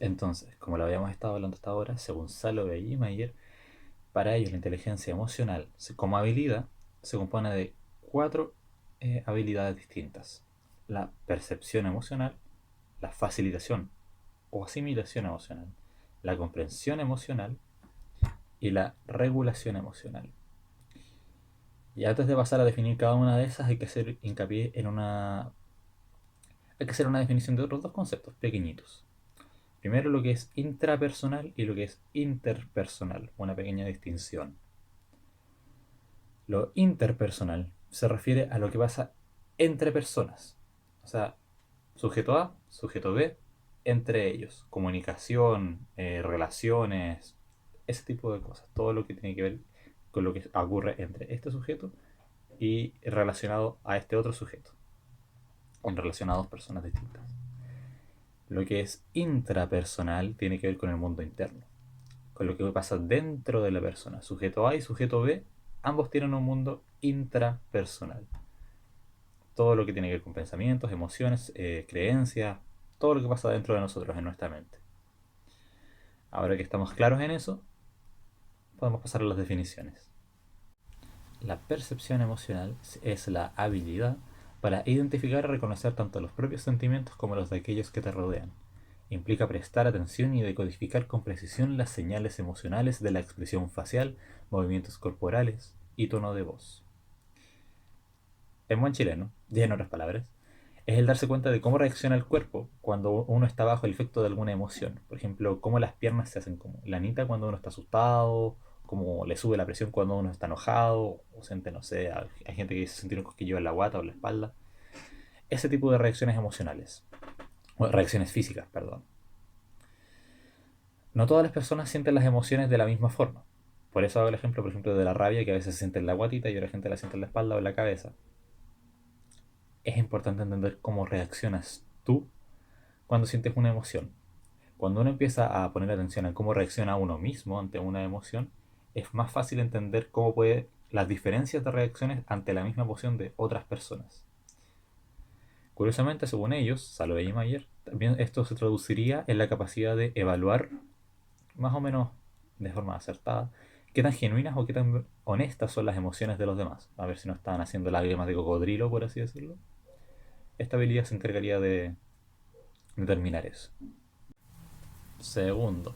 Entonces, como lo habíamos estado hablando hasta ahora, según Salovey y Mayer, para ellos la inteligencia emocional como habilidad se compone de cuatro habilidades distintas. La percepción emocional, la facilitación o asimilación emocional, la comprensión emocional y la regulación emocional. Y antes de pasar a definir cada una de esas hay que hacer hincapié en una... Hay que hacer una definición de otros dos conceptos pequeñitos. Primero lo que es intrapersonal y lo que es interpersonal, una pequeña distinción. Lo interpersonal se refiere a lo que pasa entre personas. O sea, sujeto A, sujeto B, entre ellos. Comunicación, relaciones, ese tipo de cosas. Todo lo que tiene que ver con lo que ocurre entre este sujeto y relacionado a este otro sujeto. En relación a dos personas distintas. Lo que es intrapersonal tiene que ver con el mundo interno, con lo que pasa dentro de la persona. Sujeto A y sujeto B, ambos tienen un mundo intrapersonal. Todo lo que tiene que ver con pensamientos, emociones, creencias, todo lo que pasa dentro de nosotros, en nuestra mente. Ahora que estamos claros en eso, podemos pasar a las definiciones. La percepción emocional es la habilidad para identificar y reconocer tanto los propios sentimientos como los de aquellos que te rodean. Implica prestar atención y decodificar con precisión las señales emocionales de la expresión facial, movimientos corporales y tono de voz. En buen chileno, y en otras palabras, es el darse cuenta de cómo reacciona el cuerpo cuando uno está bajo el efecto de alguna emoción. Por ejemplo, cómo las piernas se hacen como lanita cuando uno está asustado, cómo le sube la presión cuando uno está enojado, o siente, no sé, hay gente que dice sentir un cosquillo en la guata o en la espalda. Ese tipo de reacciones emocionales, o reacciones físicas, perdón. No todas las personas sienten las emociones de la misma forma. Por eso hago el ejemplo, por ejemplo, de la rabia, que a veces se siente en la guatita y otra gente la siente en la espalda o en la cabeza. Es importante entender cómo reaccionas tú cuando sientes una emoción. Cuando uno empieza a poner atención a cómo reacciona uno mismo ante una emoción, es más fácil entender cómo puede las diferencias de reacciones ante la misma emoción de otras personas. Curiosamente, según ellos, Salovey y Mayer, también esto se traduciría en la capacidad de evaluar más o menos de forma acertada qué tan genuinas o qué tan honestas son las emociones de los demás. A ver si no están haciendo lágrimas de cocodrilo, por así decirlo. Esta habilidad se encargaría de determinar eso. Segundo,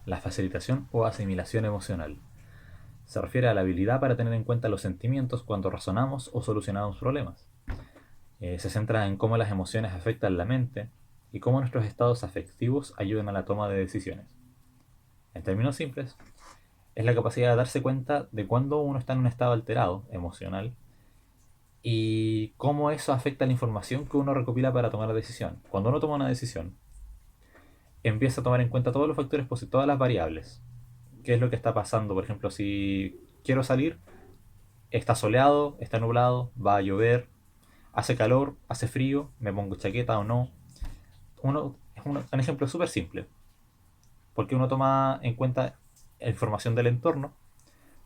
la facilitación o asimilación emocional. Se refiere a la habilidad para tener en cuenta los sentimientos cuando razonamos o solucionamos problemas. Se centra en cómo las emociones afectan la mente y cómo nuestros estados afectivos ayudan a la toma de decisiones. En términos simples, es la capacidad de darse cuenta de cuando uno está en un estado alterado, emocional, y cómo eso afecta la información que uno recopila para tomar la decisión. Cuando uno toma una decisión, empieza a tomar en cuenta todos los factores, todas las variables. ¿Qué es lo que está pasando? Por ejemplo, si quiero salir, está soleado, está nublado, va a llover, hace calor, hace frío, me pongo chaqueta o no. Es un ejemplo súper simple, porque uno toma en cuenta la información del entorno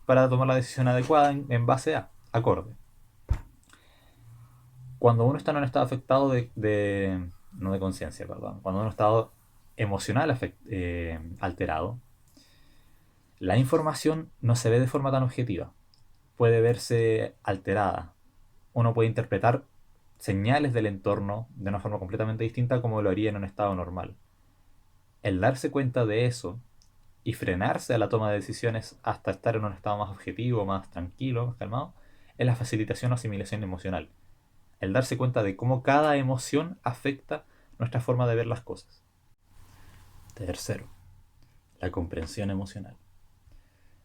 para tomar la decisión adecuada en base a acorde. Cuando uno está en un estado afectado no de conciencia, perdón, cuando uno está en un estado emocional alterado, la información no se ve de forma tan objetiva, puede verse alterada. Uno puede interpretar señales del entorno de una forma completamente distinta como lo haría en un estado normal. El darse cuenta de eso y frenarse a la toma de decisiones hasta estar en un estado más objetivo, más tranquilo, más calmado, es la facilitación o asimilación emocional. El darse cuenta de cómo cada emoción afecta nuestra forma de ver las cosas. Tercero, la comprensión emocional.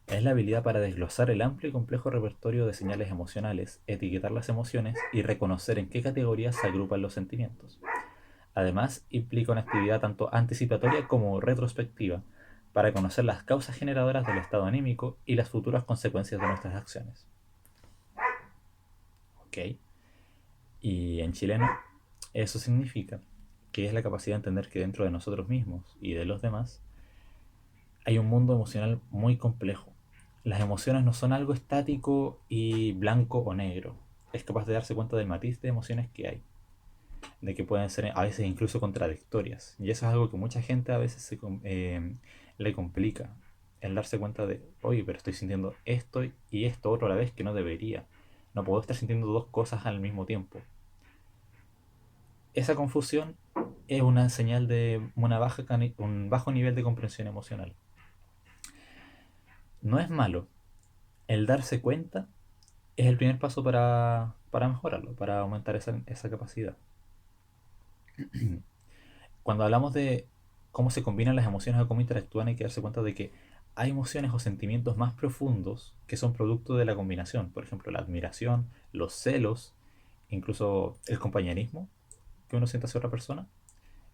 Es la habilidad para desglosar el amplio y complejo repertorio de señales emocionales, etiquetar las emociones y reconocer en qué categorías se agrupan los sentimientos. Además, implica una actividad tanto anticipatoria como retrospectiva para conocer las causas generadoras del estado anímico y las futuras consecuencias de nuestras acciones. ¿Ok? Y en chileno, eso significa que es la capacidad de entender que dentro de nosotros mismos y de los demás hay un mundo emocional muy complejo. Las emociones no son algo estático y blanco o negro. Es capaz de darse cuenta del matiz de emociones que hay. de que pueden ser a veces incluso contradictorias. Y eso es algo que mucha gente a veces le complica, el darse cuenta de, oye, pero estoy sintiendo esto y esto otro a la vez que no debería. No puedo estar sintiendo dos cosas al mismo tiempo. Esa confusión es una señal de un bajo nivel de comprensión emocional. No es malo. El darse cuenta es el primer paso para mejorarlo, para aumentar esa capacidad. Cuando hablamos de cómo se combinan las emociones o cómo interactúan, hay que darse cuenta de que hay emociones o sentimientos más profundos que son producto de la combinación. Por ejemplo, la admiración, los celos, incluso el compañerismo que uno siente hacia otra persona.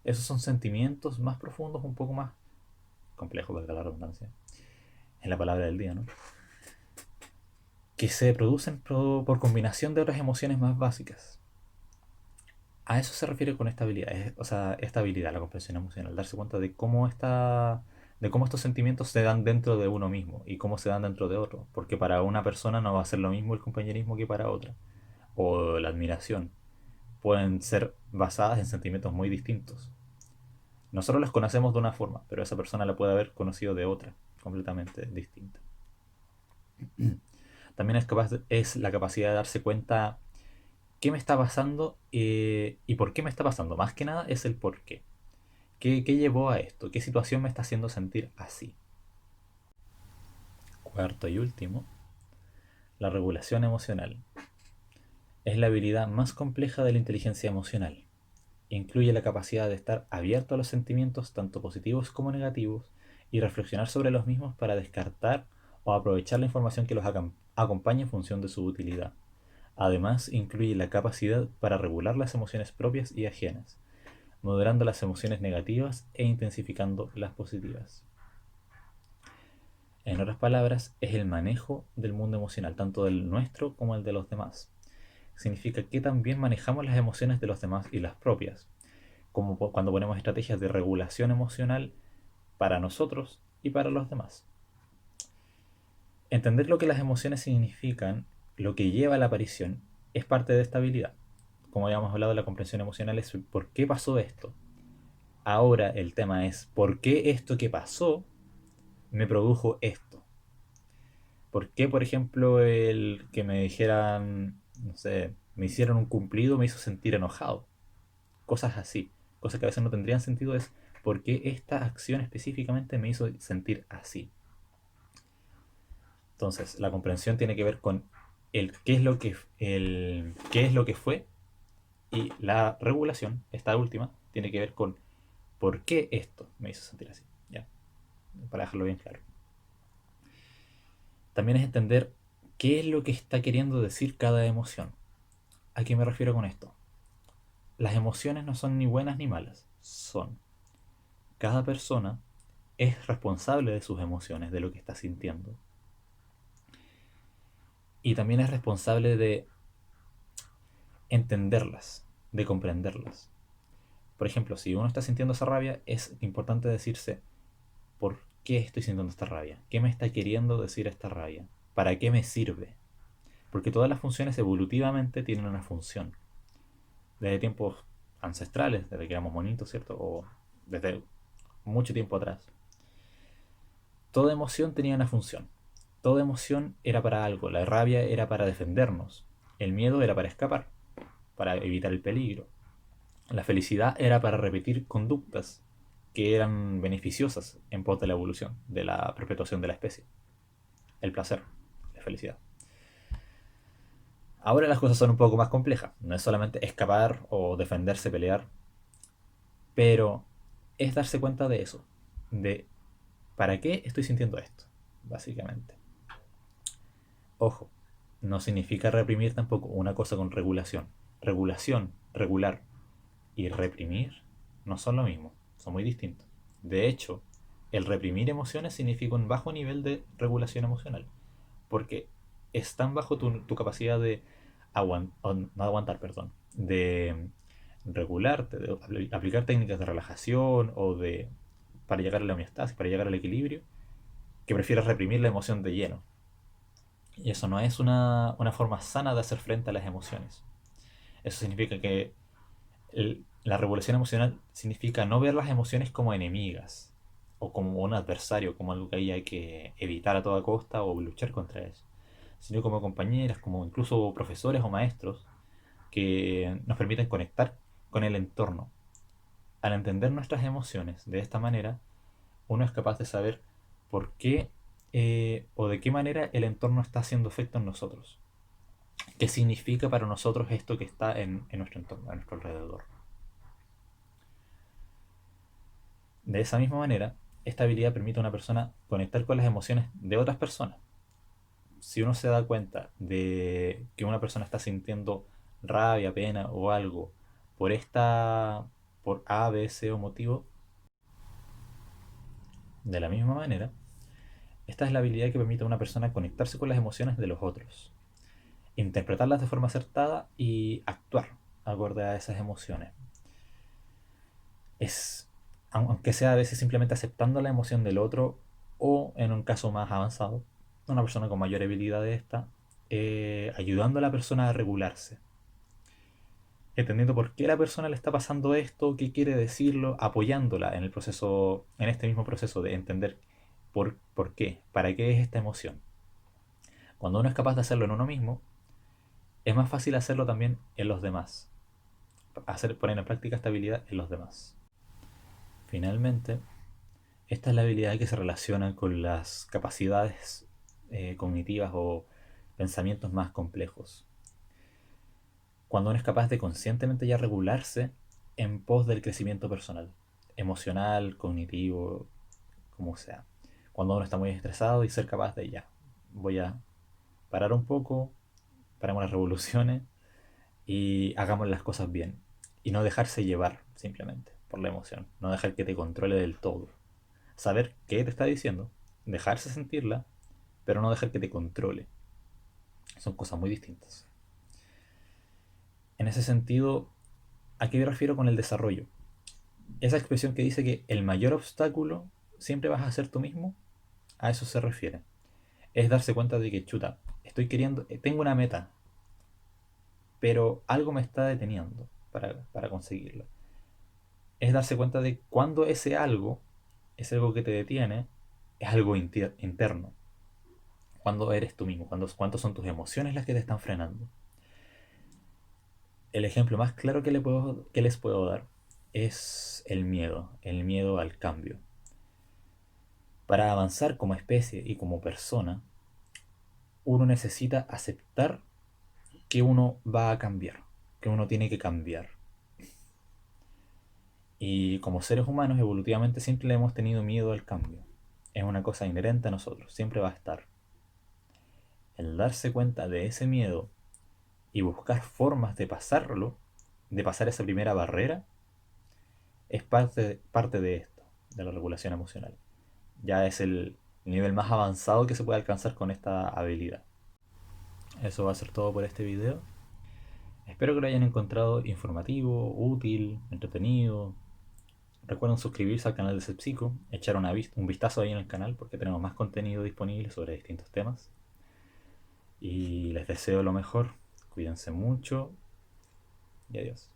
Esos son sentimientos más profundos, un poco más complejos, valga la redundancia, en la palabra del día, ¿no? Que se producen por combinación de otras emociones más básicas. A eso se refiere con estabilidad, o sea, estabilidad, la comprensión emocional, darse cuenta de cómo estos sentimientos se dan dentro de uno mismo y cómo se dan dentro de otro, porque para una persona no va a ser lo mismo el compañerismo que para otra, o la admiración, pueden ser basadas en sentimientos muy distintos. Nosotros las conocemos de una forma, pero esa persona la puede haber conocido de otra, completamente distinta. También es la capacidad de darse cuenta qué me está pasando y por qué me está pasando. Más que nada es el por qué. ¿Qué llevó a esto? ¿Qué situación me está haciendo sentir así? Cuarto y último, la regulación emocional. Es la habilidad más compleja de la inteligencia emocional. Incluye la capacidad de estar abierto a los sentimientos tanto positivos como negativos y reflexionar sobre los mismos para descartar o aprovechar la información que los acompaña en función de su utilidad. Además, incluye la capacidad para regular las emociones propias y ajenas, moderando las emociones negativas e intensificando las positivas. En otras palabras, es el manejo del mundo emocional, tanto del nuestro como el de los demás. Significa que también manejamos las emociones de los demás y las propias, como cuando ponemos estrategias de regulación emocional para nosotros y para los demás. Entender lo que las emociones significan, lo que lleva a la aparición, es parte de esta habilidad. Como habíamos hablado, la comprensión emocional es por qué pasó esto. Ahora el tema es por qué esto que pasó me produjo esto. ¿Por qué, por ejemplo, el que me dijeran, no sé, me hicieron un cumplido me hizo sentir enojado? Cosas así. Cosas que a veces no tendrían sentido es por qué esta acción específicamente me hizo sentir así. Entonces, la comprensión tiene que ver con el qué es lo que fue, y la regulación, esta última, tiene que ver con por qué esto me hizo sentir así. ¿Ya? Para dejarlo bien claro. También es entender qué es lo que está queriendo decir cada emoción. ¿A qué me refiero con esto? Las emociones no son ni buenas ni malas, son. Cada persona es responsable de sus emociones, de lo que está sintiendo. Y también es responsable de entenderlas, de comprenderlas. Por ejemplo, si uno está sintiendo esa rabia, es importante decirse, ¿por qué estoy sintiendo esta rabia? ¿Qué me está queriendo decir esta rabia? ¿Para qué me sirve? Porque todas las funciones evolutivamente tienen una función. Desde tiempos ancestrales, desde que éramos monitos, ¿cierto? O desde mucho tiempo atrás. Toda emoción tenía una función. Toda emoción era para algo. La rabia era para defendernos. El miedo era para escapar, para evitar el peligro. La felicidad era para repetir conductas que eran beneficiosas en pos de la evolución, de la perpetuación de la especie. El placer, la felicidad. Ahora las cosas son un poco más complejas. No es solamente escapar o defenderse, pelear, pero es darse cuenta de eso, de para qué estoy sintiendo esto, básicamente. Ojo, no significa reprimir tampoco una cosa con regulación. Regulación, regular y reprimir no son lo mismo, son muy distintos. De hecho, el reprimir emociones significa un bajo nivel de regulación emocional, porque es tan bajo tu capacidad de no aguantar, perdón, de regularte, de aplicar técnicas de relajación o de para llegar a la homeostasis, para llegar al equilibrio, que prefieres reprimir la emoción de lleno. Y eso no es una forma sana de hacer frente a las emociones. Eso significa que La regulación emocional significa no ver las emociones como enemigas o como un adversario, como algo que hay que evitar a toda costa o luchar contra ellas, sino como compañeras, como incluso profesores o maestros que nos permiten conectar con el entorno. Al entender nuestras emociones de esta manera, uno es capaz de saber por qué o de qué manera el entorno está haciendo efecto en nosotros. ¿Qué significa para nosotros esto que está en nuestro entorno, a nuestro alrededor? De esa misma manera, esta habilidad permite a una persona conectar con las emociones de otras personas. Si uno se da cuenta de que una persona está sintiendo rabia, pena o algo por por A, B, C o motivo, de la misma manera, esta es la habilidad que permite a una persona conectarse con las emociones de los otros, interpretarlas de forma acertada y actuar acorde a esas emociones. Es, aunque sea a veces simplemente aceptando la emoción del otro o en un caso más avanzado, una persona con mayor habilidad de esta, ayudando a la persona a regularse, entendiendo por qué la persona le está pasando esto, qué quiere decirlo, apoyándola en el proceso, en este mismo proceso de entender por qué, para qué es esta emoción. Cuando uno es capaz de hacerlo en uno mismo, es más fácil hacerlo también en los demás, poner en práctica esta habilidad en los demás. Finalmente, esta es la habilidad que se relaciona con las capacidades cognitivas o pensamientos más complejos. Cuando uno es capaz de conscientemente ya regularse en pos del crecimiento personal, emocional, cognitivo, como sea. Cuando uno está muy estresado y ser capaz de ya, voy a parar un poco, paremos las revoluciones y hagamos las cosas bien. Y no dejarse llevar simplemente por la emoción, no dejar que te controle del todo. Saber qué te está diciendo, dejarse sentirla, pero no dejar que te controle. Son cosas muy distintas. En ese sentido, ¿a qué me refiero con el desarrollo? Esa expresión que dice que el mayor obstáculo siempre vas a ser tú mismo, a eso se refiere. Es darse cuenta de que, chuta, estoy queriendo, tengo una meta, pero algo me está deteniendo para conseguirla. Es darse cuenta de cuando ese algo que te detiene, es algo interno. Cuando eres tú mismo, cuánto son tus emociones las que te están frenando. El ejemplo más claro que les puedo dar es el miedo al cambio. Para avanzar como especie y como persona, uno necesita aceptar que uno va a cambiar, que uno tiene que cambiar. Y como seres humanos, evolutivamente siempre le hemos tenido miedo al cambio. Es una cosa inherente a nosotros, siempre va a estar. El darse cuenta de ese miedo y buscar formas de pasarlo, de pasar esa primera barrera, es parte de esto, de la regulación emocional. Ya es el nivel más avanzado que se puede alcanzar con esta habilidad. Eso va a ser todo por este video. Espero que lo hayan encontrado informativo, útil, entretenido. Recuerden suscribirse al canal de Sepsico, echar un vistazo ahí en el canal porque tenemos más contenido disponible sobre distintos temas. Y les deseo lo mejor, cuídense mucho y adiós.